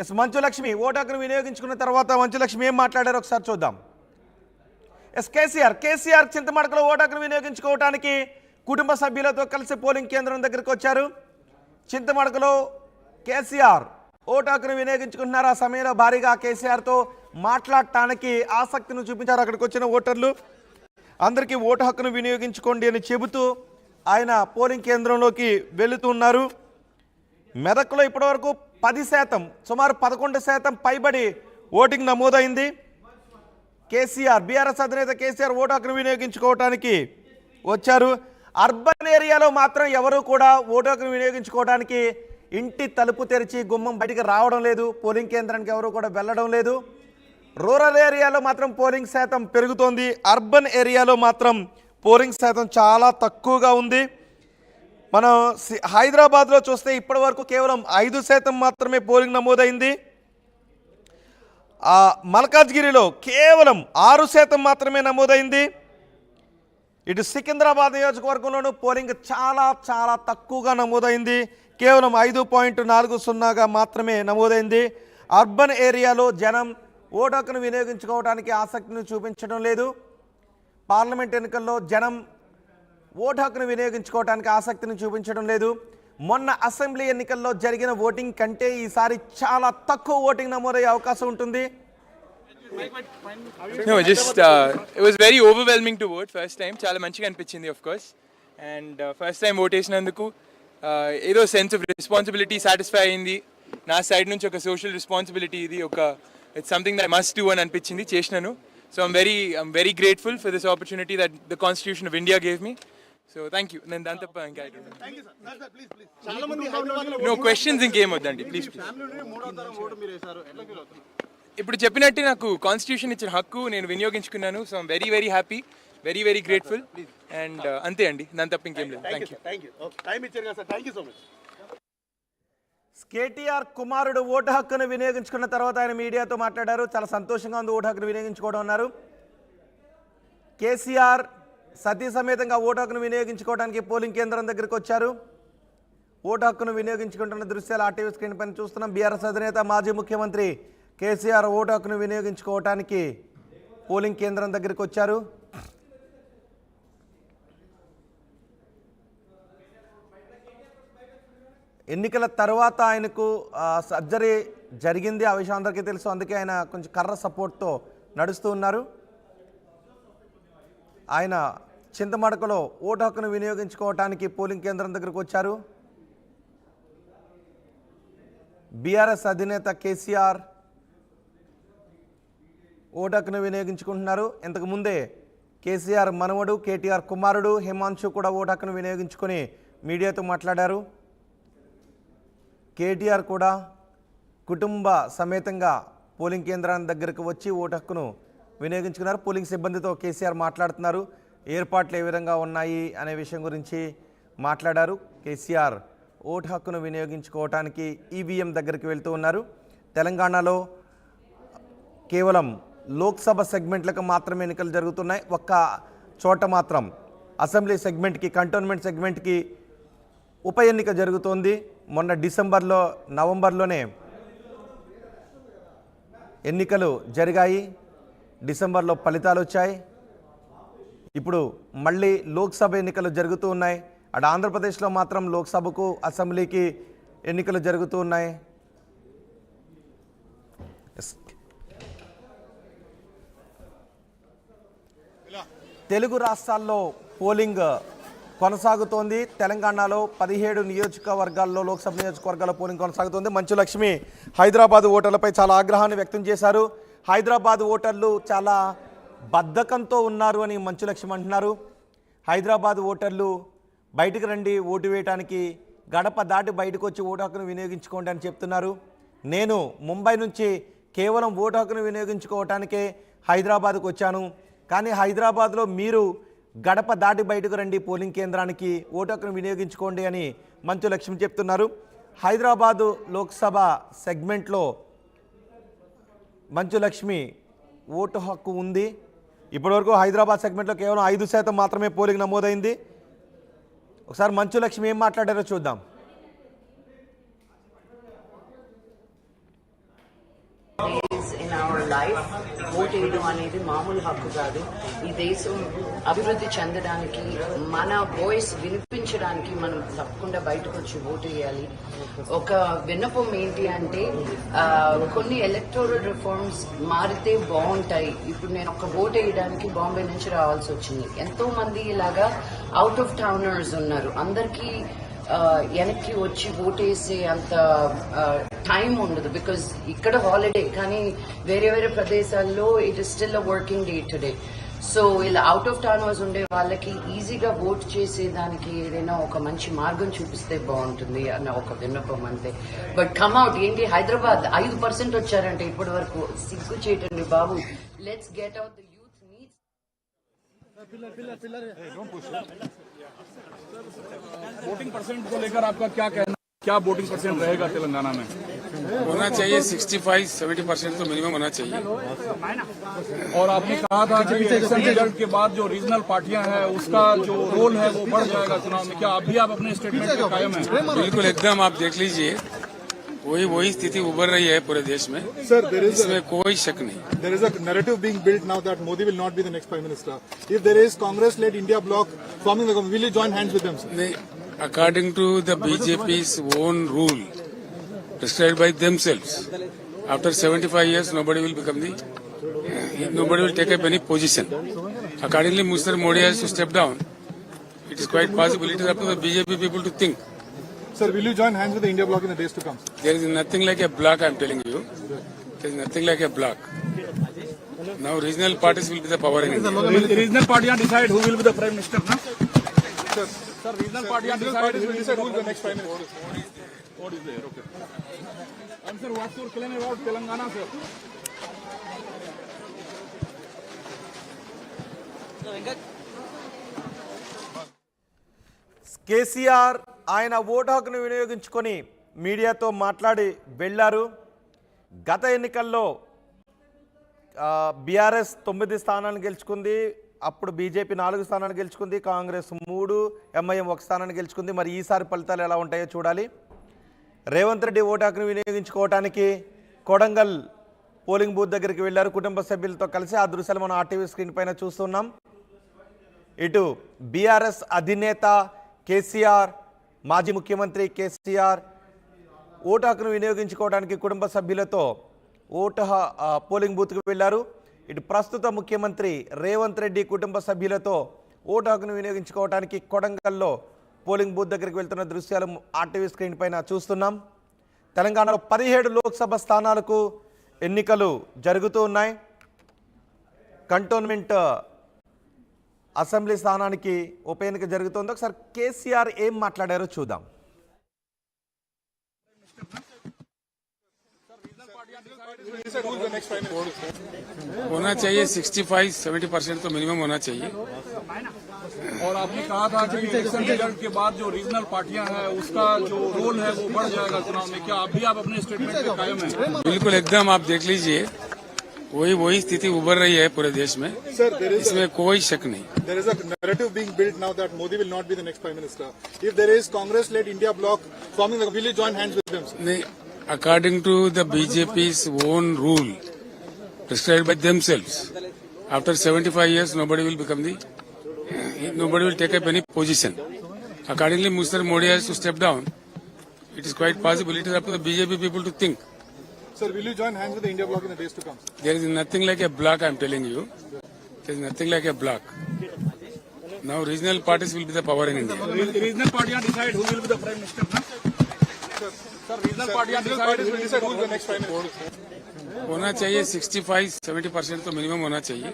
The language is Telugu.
ఎస్ మంచు లక్ష్మి ఓటు హక్కును వినియోగించుకున్న తర్వాత మంచు లక్ష్మి ఏం మాట్లాడారో ఒకసారి చూద్దాం. ఎస్ కేసీఆర్ చింతమడకలో ఓటు హక్కును వినియోగించుకోవడానికి కుటుంబ సభ్యులతో కలిసి పోలింగ్ కేంద్రం దగ్గరికి వచ్చారు. చింతమడకలో కేసీఆర్ ఓటు హక్కును వినియోగించుకుంటున్నారు. ఆ సమయంలో భారీగా కేసీఆర్తో మాట్లాడటానికి ఆసక్తిని చూపించారు అక్కడికి వచ్చిన ఓటర్లు. అందరికీ ఓటు హక్కును వినియోగించుకోండి అని చెబుతూ ఆయన పోలింగ్ కేంద్రంలోకి వెళుతున్నారు. మెదక్లో ఇప్పటివరకు 10%, సుమారు 11% పైబడి ఓటింగ్ నమోదైంది. బీఆర్ఎస్ అధినేత కేసీఆర్ ఓటు హక్కును వినియోగించుకోవడానికి వచ్చారు. అర్బన్ ఏరియాలో మాత్రం ఎవరు కూడా ఓటు హక్కును వినియోగించుకోవడానికి ఇంటి తలుపు తెరిచి గుమ్మం బయటికి రావడం లేదు. పోలింగ్ కేంద్రానికి ఎవరు కూడా వెళ్ళడం లేదు. రూరల్ ఏరియాలో మాత్రం పోలింగ్ శాతం పెరుగుతోంది. అర్బన్ ఏరియాలో మాత్రం పోలింగ్ శాతం చాలా తక్కువగా ఉంది. మనం హైదరాబాద్లో చూస్తే ఇప్పటి వరకు కేవలం 5% మాత్రమే పోలింగ్ నమోదైంది. మల్కాజ్గిరిలో కేవలం 6% మాత్రమే నమోదైంది. ఇటు సికింద్రాబాద్ నియోజకవర్గంలోనూ పోలింగ్ చాలా తక్కువగా నమోదైంది. కేవలం 5.40గా మాత్రమే నమోదైంది. అర్బన్ ఏరియాలో జనం ఓటు హక్కును వినియోగించుకోవడానికి ఆసక్తిని చూపించడం లేదు. పార్లమెంట్ ఎన్నికల్లో జనం ఓటు హక్కును వినియోగించుకోవడానికి ఆసక్తిని చూపించడం లేదు. మొన్న అసెంబ్లీ ఎన్నికల్లో జరిగిన ఓటింగ్ కంటే ఈసారి చాలా తక్కువ ఓటింగ్ నమోదయ్యే అవకాశం ఉంటుంది. No, just it was very overwhelming to vote first time. చాలా మంచిగా అనిపించింది of course. And first time vote చేసినందుకు ఏదో సెన్స్ ఆఫ్ రెస్పాన్సిబిలిటీ సాటిస్ఫై అయింది. నా సైడ్ నుంచి ఒక సోషల్ రెస్పాన్సిబిలిటీ ఇది it's something that I must do అని అనిపించింది, చేసినాను. So I'm very grateful for this opportunity that the Constitution of India gave me. So thank you. నేను దాని తప్ప ఇంకా Thank you sir. Sir, please. చాలా మంది హైదరాబాద్లో నో క్వశ్చన్స్ ఇంకేం వద్దండి ప్లీజ్. ఫ్యామిలీలోనే మూడో తరం ఓటు మీరు వేశారు. ఎట్లా ఫీల్ అవుతుంది? ఇప్పుడు చెప్పినట్టు నాకు కాన్స్టిట్యూషన్ ఇచ్చిన హక్కు నేను వినియోగించుకున్నాను. So I'm very happy, very grateful. And అంతే అండి, దాని తప్ప ఇంకేం లేదు. Thank you. ఓకే, టైం ఇచ్చారు కదా sir, thank you so much. KTR కుమారుడు ఓటు హక్కును వినియోగించుకున్న తర్వాత ఆయన మీడియాతో మాట్లాడారు. చాలా సంతోషంగా ఉంది ఓటు హక్కును వినియోగించుకోవడం అన్నారు. కేసీఆర్ సతీ సమేతంగా ఓటు హక్కును వినియోగించుకోవడానికి పోలింగ్ కేంద్రం దగ్గరికి వచ్చారు. ఓటు హక్కును వినియోగించుకుంటున్న దృశ్యాలు ఆర్టీవీ స్క్రీన్ పైన చూస్తున్నాం. బీఆర్ఎస్ అధినేత మాజీ ముఖ్యమంత్రి కేసీఆర్ ఓటు హక్కును వినియోగించుకోవడానికి పోలింగ్ కేంద్రం దగ్గరికి వచ్చారు. ఎన్నికల తర్వాత ఆయనకు సర్జరీ జరిగింది, ఆ విషయం అందరికీ తెలుసు. అందుకే ఆయన కొంచెం కర్ర సపోర్ట్తో నడుస్తూ ఉన్నారు. ఆయన చింతమడకలో ఓటు హక్కును వినియోగించుకోవడానికి పోలింగ్ కేంద్రం దగ్గరకు వచ్చారు. బీఆర్ఎస్ అధినేత కేసీఆర్ ఓటు హక్కును వినియోగించుకుంటున్నారు. ఇంతకుముందే కేసీఆర్ మనవడు కేటీఆర్ కుమారుడు హిమాంశు కూడా ఓటు హక్కును వినియోగించుకొని మీడియాతో మాట్లాడారు. కేటీఆర్ కూడా కుటుంబ సమేతంగా పోలింగ్ కేంద్రానికి దగ్గరకు వచ్చి ఓటు హక్కును వినియోగించుకున్నారు. పోలింగ్ సిబ్బందితో కేసీఆర్ మాట్లాడుతున్నారు. ఏర్పాట్లు ఏ విధంగా ఉన్నాయి అనే విషయం గురించి మాట్లాడారు. కేసీఆర్ ఓటు హక్కును వినియోగించుకోవటానికి ఈవీఎం దగ్గరికి వెళ్తూ ఉన్నారు. తెలంగాణలో కేవలం లోక్సభ సెగ్మెంట్లకు మాత్రమే ఎన్నికలు జరుగుతున్నాయి. ఒక్క చోట మాత్రం అసెంబ్లీ సెగ్మెంట్కి, కంటోన్మెంట్ సెగ్మెంట్కి ఉప ఎన్నిక జరుగుతోంది. మొన్న నవంబర్లోనే ఎన్నికలు జరిగాయి. డిసెంబర్లో ఫలితాలు వచ్చాయి. ఇప్పుడు మళ్ళీ లోక్సభ ఎన్నికలు జరుగుతూ ఉన్నాయి. అటు ఆంధ్రప్రదేశ్లో మాత్రం లోక్సభకు, అసెంబ్లీకి ఎన్నికలు జరుగుతూ ఉన్నాయి. తెలుగు రాష్ట్రాల్లో పోలింగ్ కొనసాగుతోంది. తెలంగాణలో 17 నియోజకవర్గాల్లో, లోక్సభ నియోజకవర్గాల్లో పోలింగ్ కొనసాగుతోంది. మంచు లక్ష్మి హైదరాబాద్ ఓటర్లపై చాలా ఆగ్రహాన్ని వ్యక్తం చేశారు. హైదరాబాద్ ఓటర్లు చాలా బద్ధకంతో ఉన్నారు అని మంచు లక్ష్మి అంటున్నారు. హైదరాబాద్ ఓటర్లు బయటకు రండి ఓటు వేయడానికి, గడప దాటి బయటకు వచ్చి ఓటు హక్కును వినియోగించుకోండి అని చెప్తున్నారు. నేను ముంబై నుంచి కేవలం ఓటు హక్కును వినియోగించుకోవటానికే హైదరాబాద్కు వచ్చాను, కానీ హైదరాబాద్లో మీరు గడప దాటి బయటకు రండి పోలింగ్ కేంద్రానికి, ఓటు హక్కును వినియోగించుకోండి అని మంచు లక్ష్మి చెప్తున్నారు. హైదరాబాదు లోక్సభ సెగ్మెంట్లో మంచు లక్ష్మి ఓటు హక్కు ఉంది. ఇప్పటివరకు హైదరాబాద్ సెగ్మెంట్లో కేవలం 5% మాత్రమే పోలింగ్ నమోదైంది. ఒకసారి మంచు లక్ష్మి ఏం మాట్లాడారో చూద్దాం. లైఫ్. ఓట్ వేయడం అనేది మామూలు హక్కు కాదు. ఈ దేశం అభివృద్ధి చెందడానికి, మన వాయిస్ వినిపించడానికి మనం తప్పకుండా బయటకు వచ్చి ఓటు వేయాలి. ఒక విన్నపం ఏంటి అంటే కొన్ని ఎలక్టోరల్ రిఫార్మ్స్ మారితే బాగుంటాయి. ఇప్పుడు నేను ఒక ఓటు వేయడానికి బాంబే నుంచి రావాల్సి వచ్చింది. ఎంతో మంది ఇలాగా అవుట్ ఆఫ్ టౌనర్స్ ఉన్నారు. అందరికీ వెనక్కి వచ్చి ఓటేసే అంత టైం ఉండదు. బికాజ్ ఇక్కడ హాలిడే, కానీ వేరే వేరే ప్రదేశాల్లో it is still a working day today. So ఇలా అవుట్ ఆఫ్ టౌనర్స్ ఉండే వాళ్ళకి ఈజీగా ఓట్ చేసేదానికి ఏదైనా ఒక మంచి మార్గం చూపిస్తే బాగుంటుంది అన్న ఒక విన్నపం అంతే. బట్ కమ్అవుట్ ఏంటి, హైదరాబాద్ 5% వచ్చారంటే ఇప్పటి వరకు సిగ్గు చేయటండి బాబు. Let's get out the youth needs. Voting percent को लेकर आपका क्या कहना, क्या वोटिंग परसेंट रहेगा तेलंगाना में? होना चाहिए 65-70% तो मिनिमम होना चाहिए। और आपने कहा था कि इलेक्शन रिजल्ट के बाद जो रीजनल पार्टियां हैं उसका जो रोल है वो बढ़ जाएगा चुनाव में, क्या अभी आप अपने स्टेटमेंट पे कायम हैं? बिल्कुल एकदम आप देख लीजिए, वही स्थिति उभर रही है पूरे देश में। Sir, there is इसमें कोई शक नहीं। there is a narrative being built now that Modi will not be the next Prime Minister. If there is Congress-led India bloc forming the government, will you join hands with them, sir? नहीं, according to the BJP's own rule prescribed by themselves, after 75 years nobody will take up any position. Accordingly, Mr. Modi has to step down. It is quite possible. It is up to the BJP people to think. Sir, will you join hands with the India bloc in the days to come? There is nothing like a bloc, I am telling you. There is nothing like a bloc. Now regional parties will be the power in India. Regional पार्टियां decide who will be the prime minister ना? सर रीजनल पार्टियां decide will decide who is the next Prime Minister. what is there, okay. And sir, what's your claim about Telangana, sir? KCR ఆయన ఓటు హక్కును వినియోగించుకొని మీడియాతో మాట్లాడి వెళ్ళారు. గత ఎన్నికల్లో బీఆర్ఎస్ 9 స్థానాలను గెలుచుకుంది. అప్పుడు బీజేపీ 4 స్థానాలు గెలుచుకుంది, కాంగ్రెస్ 3, ఎంఐఎం 1 స్థానాన్ని గెలుచుకుంది. మరి ఈసారి ఫలితాలు ఎలా ఉంటాయో చూడాలి. రేవంత్ రెడ్డి ఓటు హక్కును వినియోగించుకోవడానికి కొడంగల్ పోలింగ్ బూత్ దగ్గరికి వెళ్ళారు కుటుంబ సభ్యులతో కలిసి. ఆ దృశ్యాలు మనం ఆర్టీవీ స్క్రీన్ పైన చూస్తున్నాం. ఇటు బీఆర్ఎస్ అధినేత కేసీఆర్, మాజీ ముఖ్యమంత్రి కేసీఆర్ ఓటు హక్కును వినియోగించుకోవడానికి కుటుంబ సభ్యులతో పోలింగ్ బూత్కి వెళ్ళారు. ఇటు ప్రస్తుత ముఖ్యమంత్రి రేవంత్ రెడ్డి కుటుంబ సభ్యులతో ఓటు హక్కును వినియోగించుకోవడానికి కొడంగల్లో పోలింగ్ బూత్ దగ్గరికి వెళ్తున్న దృశ్యాలు ఆర్టీవీ స్క్రీన్ పైన చూస్తున్నాం. తెలంగాణలో 17 లోక్సభ స్థానాలకు ఎన్నికలు జరుగుతూ ఉన్నాయి. కంటోన్మెంట్ అసెంబ్లీ స్థానానికి ఉప ఎన్నిక జరుగుతుంది. ఒకసారి కేసీఆర్ ఏం మాట్లాడారో చూద్దాం. होना चाहिए 65-70% तो मिनिमम होना चाहिए। और आपने कहा था कि इलेक्शन रिजल्ट के बाद जो रीजनल पार्टियां हैं उसका जो रोल है वो बढ़ जाएगा चुनाव में, क्या अभी आप अपने स्टेटमेंट पे कायम हैं? बिल्कुल एकदम आप देख लीजिए, वही स्थिति उभर रही है पूरे देश में। Sir, there is इसमें कोई शक नहीं। there is a narrative being built now that Modi will not be the next Prime Minister. If there is Congress-led India bloc forming the government, will you join hands with them, sir? नहीं, according to the BJP's own rule prescribed by themselves, after 75 years nobody will take up any position. Accordingly, Mr. Modi has to step down. It is quite possible. It is up to the BJP people to think. Sir, will you join hands with the India bloc in the days to come? There is nothing like a bloc, I am telling you. There is nothing like a bloc. Now regional parties will be the power in India. Regional पार्टियां decide who will be the prime minister ना? सर रीजनल पार्टियां Regional parties will decide who is the next Prime Minister. होना चाहिए 65-70% तो मिनिमम होना चाहिए।